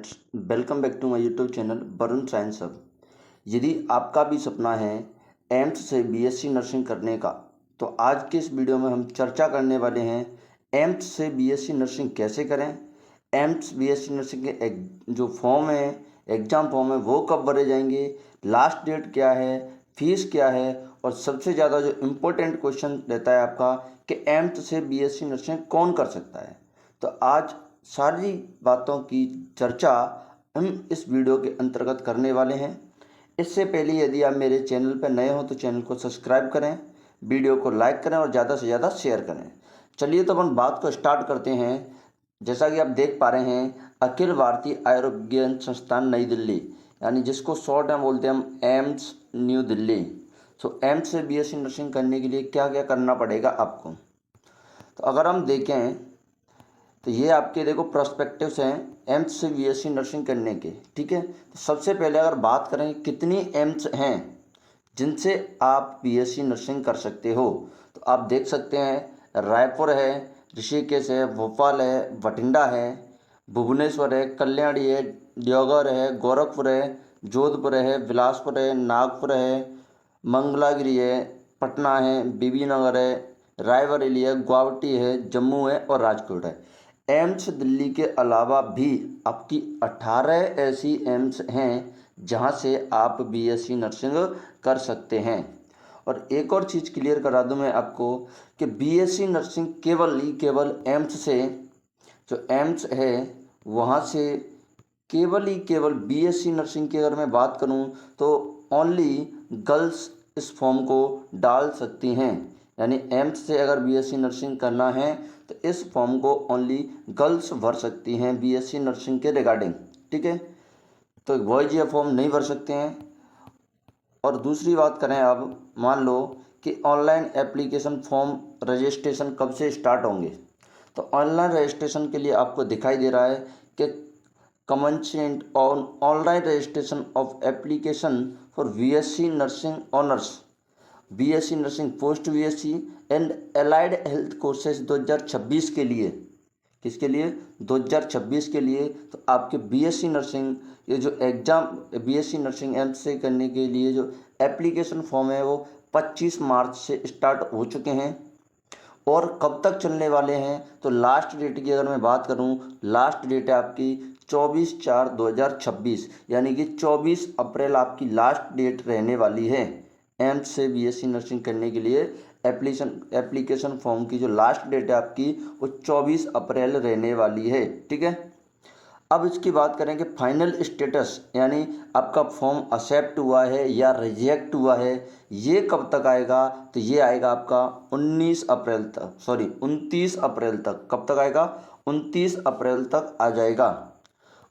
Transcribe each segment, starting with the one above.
Friends, welcome back to my YouTube channel Varun science hub. यदि आपका भी सपना है एम्स से बीएससी नर्सिंग करने का, तो आज के इस वीडियो में हम चर्चा करने वाले हैं एम्स से बीएससी नर्सिंग कैसे करें, एम्स बीएससी नर्सिंग के जो फॉर्म है, एग्ज़ाम फॉर्म है, वो कब भरे जाएंगे, लास्ट डेट क्या है, फीस क्या है, और सबसे ज़्यादा जो इम्पोर्टेंट क्वेश्चन रहता है आपका कि एम्स से बीएससी नर्सिंग कौन कर सकता है। तो आज सारी बातों की चर्चा हम इस वीडियो के अंतर्गत करने वाले हैं। इससे पहले यदि आप मेरे चैनल पर नए हो तो चैनल को सब्सक्राइब करें, वीडियो को लाइक करें और ज़्यादा से ज़्यादा शेयर करें। चलिए तो अपन बात को स्टार्ट करते हैं। जैसा कि आप देख पा रहे हैं, अखिल भारतीय आयुर्विज्ञान संस्थान नई दिल्ली, यानी जिसको शॉर्ट में बोलते हैं हम एम्स न्यू दिल्ली। तो एम्स से बीएससी नर्सिंग करने के लिए क्या क्या करना पड़ेगा आपको, तो अगर हम देखें तो ये आपके देखो प्रोस्पेक्टिव्स हैं एम्स से बीएससी नर्सिंग करने के। ठीक है, तो सबसे पहले अगर बात करें कितनी एम्स हैं जिनसे आप बीएससी नर्सिंग कर सकते हो, तो आप देख सकते हैं रायपुर है, ऋषिकेश है, भोपाल है, बठिंडा है, भुवनेश्वर है, कल्याणी है, देवघर है, गोरखपुर है, जोधपुर है, बिलासपुर है, नागपुर है, मंगलागिरी है, पटना है, बीबीनगर है, रायबरेली है, गुवाहाटी है, जम्मू है और राजकोट है। एम्स दिल्ली के अलावा भी आपकी 18 ऐसी एम्स हैं जहां से आप बीएससी नर्सिंग कर सकते हैं। और एक और चीज़ क्लियर करा दूं मैं आपको कि बीएससी नर्सिंग केवल एम्स से, जो एम्स है वहां से केवल बीएससी नर्सिंग की अगर मैं बात करूं तो ओनली गर्ल्स इस फॉर्म को डाल सकती हैं। यानी एम्स से अगर बीएससी नर्सिंग करना है तो इस फॉर्म को ओनली गर्ल्स भर सकती हैं बीएससी नर्सिंग के रिगार्डिंग। ठीक है, तो बॉयज ये फॉर्म नहीं भर सकते हैं। और दूसरी बात करें, अब मान लो कि ऑनलाइन एप्लीकेशन फॉर्म रजिस्ट्रेशन कब से स्टार्ट होंगे, तो ऑनलाइन रजिस्ट्रेशन के लिए आपको दिखाई दे रहा है कि commencement on online registration of application for BSc Nursing Honors, BSc Nursing Post BSc and Allied Health Courses 2026 के लिए। किसके लिए? 2026 के लिए। तो आपके बीएससी नर्सिंग ये जो एग्ज़ाम बीएससी नर्सिंग एम्स से करने के लिए जो एप्लीकेशन फॉर्म है वो 25 मार्च से स्टार्ट हो चुके हैं। और कब तक चलने वाले हैं, तो लास्ट डेट की अगर मैं बात करूं, लास्ट डेट है आपकी 24/4/2026, यानी कि 24 अप्रैल आपकी लास्ट डेट रहने वाली है एम्स से बीएससी नर्सिंग करने के लिए। एप्लीकेशन फॉर्म की जो लास्ट डेट है आपकी वो 24 अप्रैल रहने वाली है। ठीक है, अब इसकी बात करें कि फाइनल स्टेटस, यानी आपका फॉर्म एक्सेप्ट हुआ है या रिजेक्ट हुआ है, ये कब तक आएगा, तो ये आएगा आपका 29 अप्रैल तक, 29 अप्रैल तक। कब तक आएगा? 29 अप्रैल तक आ जाएगा।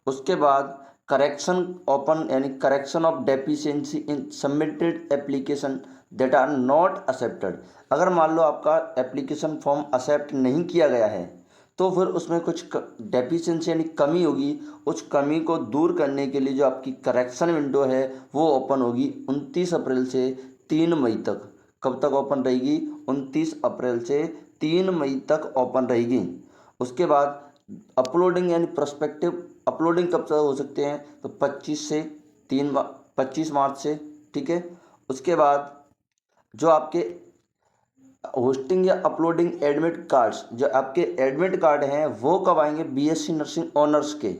उसके बाद करेक्शन ओपन, यानी correction of deficiency in submitted application that are not accepted. अगर मान लो आपका एप्लीकेशन फॉर्म एक्सेप्ट नहीं किया गया है तो फिर उसमें कुछ डेफिशिएंसी यानी कमी होगी, उस कमी को दूर करने के लिए जो आपकी करेक्शन विंडो है वो ओपन होगी 29 अप्रैल से 3 मई तक। कब तक ओपन रहेगी? 29 अप्रैल से 3 मई तक ओपन रहेगी। उसके बाद अपलोडिंग यानी प्रोस्पेक्टिव अपलोडिंग कब तक हो सकते हैं, तो 25 मार्च से। ठीक है, उसके बाद जो आपके होस्टिंग या अपलोडिंग एडमिट कार्ड्स, जो आपके एडमिट कार्ड हैं वो कब आएंगे? बीएससी नर्सिंग ऑनर्स के।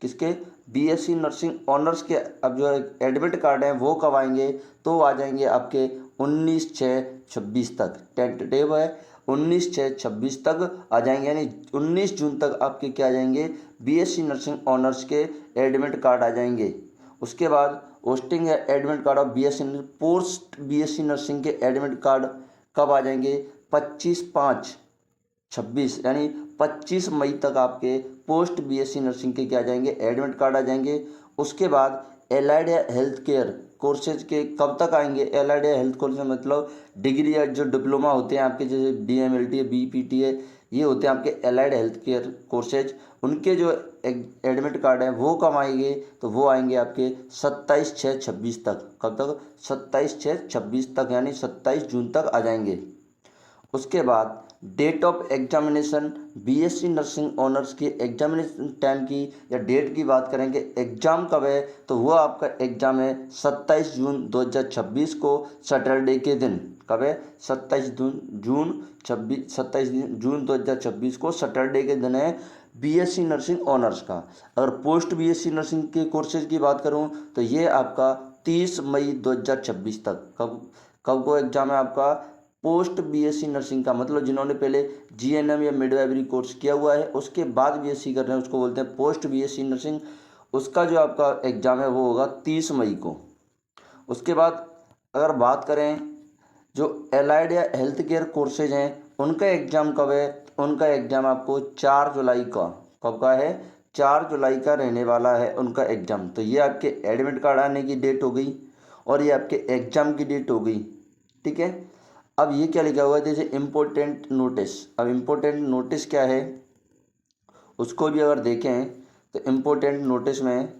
किसके? बीएससी नर्सिंग ऑनर्स के। अब जो एडमिट कार्ड हैं वो कब आएंगे, तो आ जाएंगे आपके 19/6/26 तक। टेंटेटिव है 19/6/26 तक आ जाएंगे, यानी 19 जून तक आपके क्या आ जाएंगे? बीएससी नर्सिंग ऑनर्स के एडमिट कार्ड आ जाएंगे। उसके बाद होस्टिंग या admit card of BSc post BSc nursing के एडमिट कार्ड कब आ जाएंगे? 25/5/26, यानी 25 मई तक आपके पोस्ट बीएससी नर्सिंग के क्या आ जाएंगे? एडमिट कार्ड आ जाएंगे। उसके बाद एलाइड हेल्थ केयर कोर्सेज के कब तक आएंगे? एलाइड हेल्थ कोर्सेज मतलब डिग्री या जो डिप्लोमा होते हैं आपके, जैसे डीएमएलटी है, बीपीटी है, ये होते हैं आपके एलाइड हेल्थ केयर कोर्सेज। उनके जो एडमिट कार्ड हैं वो कब आएंगे? तो वो आएंगे आपके 27/6/26 तक। कब तक? 27/6/26 तक, यानी 27 जून तक आ जाएंगे। उसके बाद date of examination BSc nursing honours की एग्जामिनेशन टाइम की या डेट की बात करेंगे, एग्ज़ाम कब है तो वह आपका एग्ज़ाम है 27 जून 2026 को सैटरडे के दिन। कब है? 27 जून 2026 को सैटरडे के दिन है बीएससी नर्सिंग ऑनर्स का। अगर पोस्ट बीएससी नर्सिंग के कोर्सेज की बात करूं तो ये आपका 30 मई 2026 तक। कब को एग्ज़ाम है आपका? पोस्ट बीएससी नर्सिंग का, मतलब जिन्होंने पहले जीएनएम या मिडवाइफरी कोर्स किया हुआ है उसके बाद बीएससी कर रहे हैं उसको बोलते हैं पोस्ट बीएससी नर्सिंग। उसका जो आपका एग्ज़ाम है वो होगा 30 मई को। उसके बाद अगर बात करें जो एलाइड या हेल्थ केयर कोर्सेज हैं उनका एग्ज़ाम कब है? उनका एग्ज़ाम आपको 4 जुलाई का, कब का है? 4 जुलाई का रहने वाला है उनका एग्ज़ाम। तो ये आपके एडमिट कार्ड आने की डेट हो गई और ये आपके एग्ज़ाम की डेट हो गई। ठीक है, अब ये क्या लिखा हुआ है जैसे इम्पोर्टेंट नोटिस। अब इम्पोर्टेंट नोटिस क्या है उसको भी अगर देखें तो इम्पोर्टेंट नोटिस में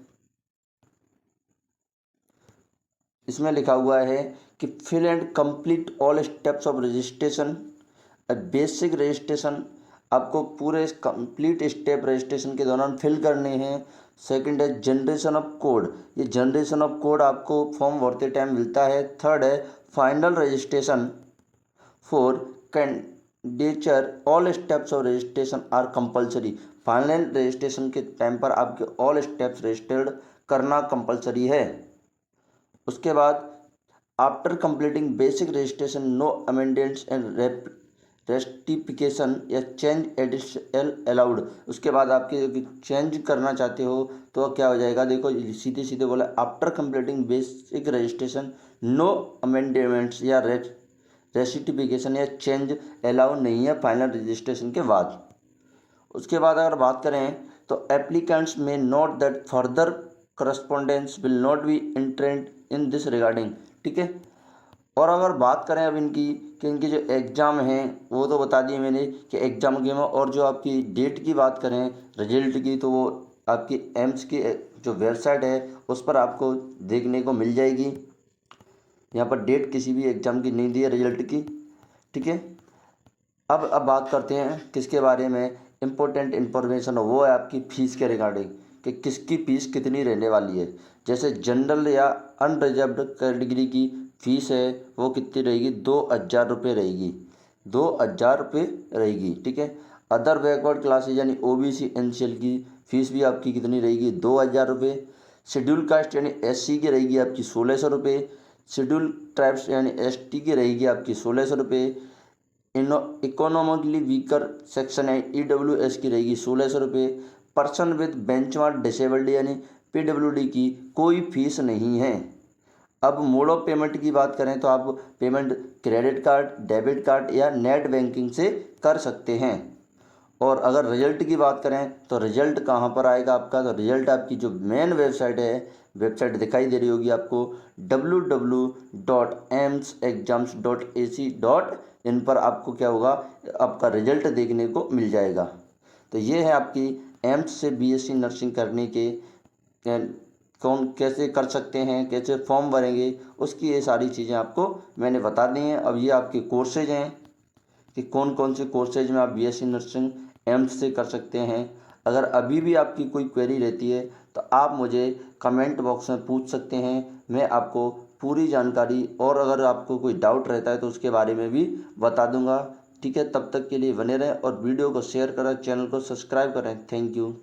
इसमें लिखा हुआ है कि fill and complete all steps of registration. Basic registration आपको पूरे कंप्लीट स्टेप रजिस्ट्रेशन के दौरान फिल करने हैं। सेकंड है जनरेशन ऑफ कोड, ये जनरेशन ऑफ कोड आपको फॉर्म भरते टाइम मिलता है। थर्ड है final registration for candidature, all steps of registration are compulsory. Final registration के टाइम पर आपके ऑल स्टेप्स रजिस्टर्ड करना कंपलसरी है। उसके बाद after completing basic registration no amendments and rectification या चेंज एडिशनल अलाउड। उसके बाद आपके चेंज करना चाहते हो तो क्या हो जाएगा, देखो सीधे सीधे बोला after completing basic registration no amendments या रेस्टिफिकेशन या चेंज अलाउ नहीं है फाइनल रजिस्ट्रेशन के बाद। उसके बाद अगर बात करें तो एप्लीकेंट्स में note that further correspondence will not be entertained in this regarding. ठीक है, और अगर बात करें अब इनकी कि इनके जो एग्ज़ाम हैं वो तो बता दिए मैंने कि एग्ज़ाम के में, और जो आपकी डेट की बात करें रिजल्ट की तो वो आपकी एम्स की जो वेबसाइट है उस पर आपको देखने को मिल जाएगी। यहाँ पर डेट किसी भी एग्ज़ाम की नहीं दी है रिजल्ट की। ठीक है, अब बात करते हैं किसके बारे में इम्पोर्टेंट इन्फॉर्मेशन, वो है आपकी फ़ीस के रिगार्डिंग कि किसकी फ़ीस कितनी रहने वाली है। जैसे जनरल या अनरिजर्व्ड कैटेगरी की फ़ीस है वो कितनी रहेगी? 2000 रुपये रहेगी, 2000 रुपये रहेगी। ठीक है, अदर बैकवर्ड क्लासेज यानी ओबीसी एनसीएल की फ़ीस भी आपकी कितनी रहेगी? 2000 रुपये। शेड्यूल कास्ट यानी एससी की रहेगी आपकी 1600 रुपये। शेड्यूल ट्राइब्स यानी एसटी की रहेगी आपकी 1600 रुपये। इकोनॉमिकली वीकर सेक्शन है ईडब्ल्यूएस की रहेगी 1600 रुपये। पर्सन विद बेंचमार्क डिसेबल्ड यानी पीडब्ल्यूडी की कोई फीस नहीं है। अब मोड ऑफ पेमेंट की बात करें तो आप payment credit card, debit card या नेट बैंकिंग से कर सकते हैं। और अगर रिजल्ट की बात करें तो रिजल्ट कहाँ पर आएगा आपका, तो रिजल्ट आपकी जो मेन वेबसाइट है, वेबसाइट दिखाई दे रही होगी आपको www.amsexams.ac.in पर आपको क्या होगा, आपका रिजल्ट देखने को मिल जाएगा। तो ये है आपकी एम्स से बीएससी नर्सिंग करने के कौन कैसे कर सकते हैं, कैसे फॉर्म भरेंगे, उसकी ये सारी चीज़ें आपको मैंने बता दी हैं। अब ये आपके कोर्सेज हैं कि कौन कौन से कोर्सेज में आप बीएससी नर्सिंग एम्स से कर सकते हैं। अगर अभी भी आपकी कोई क्वेरी रहती है तो आप मुझे कमेंट बॉक्स में पूछ सकते हैं, मैं आपको पूरी जानकारी, और अगर आपको कोई डाउट रहता है तो उसके बारे में भी बता दूंगा। ठीक है, तब तक के लिए बने रहें और वीडियो को शेयर करें, चैनल को सब्सक्राइब करें। Thank you.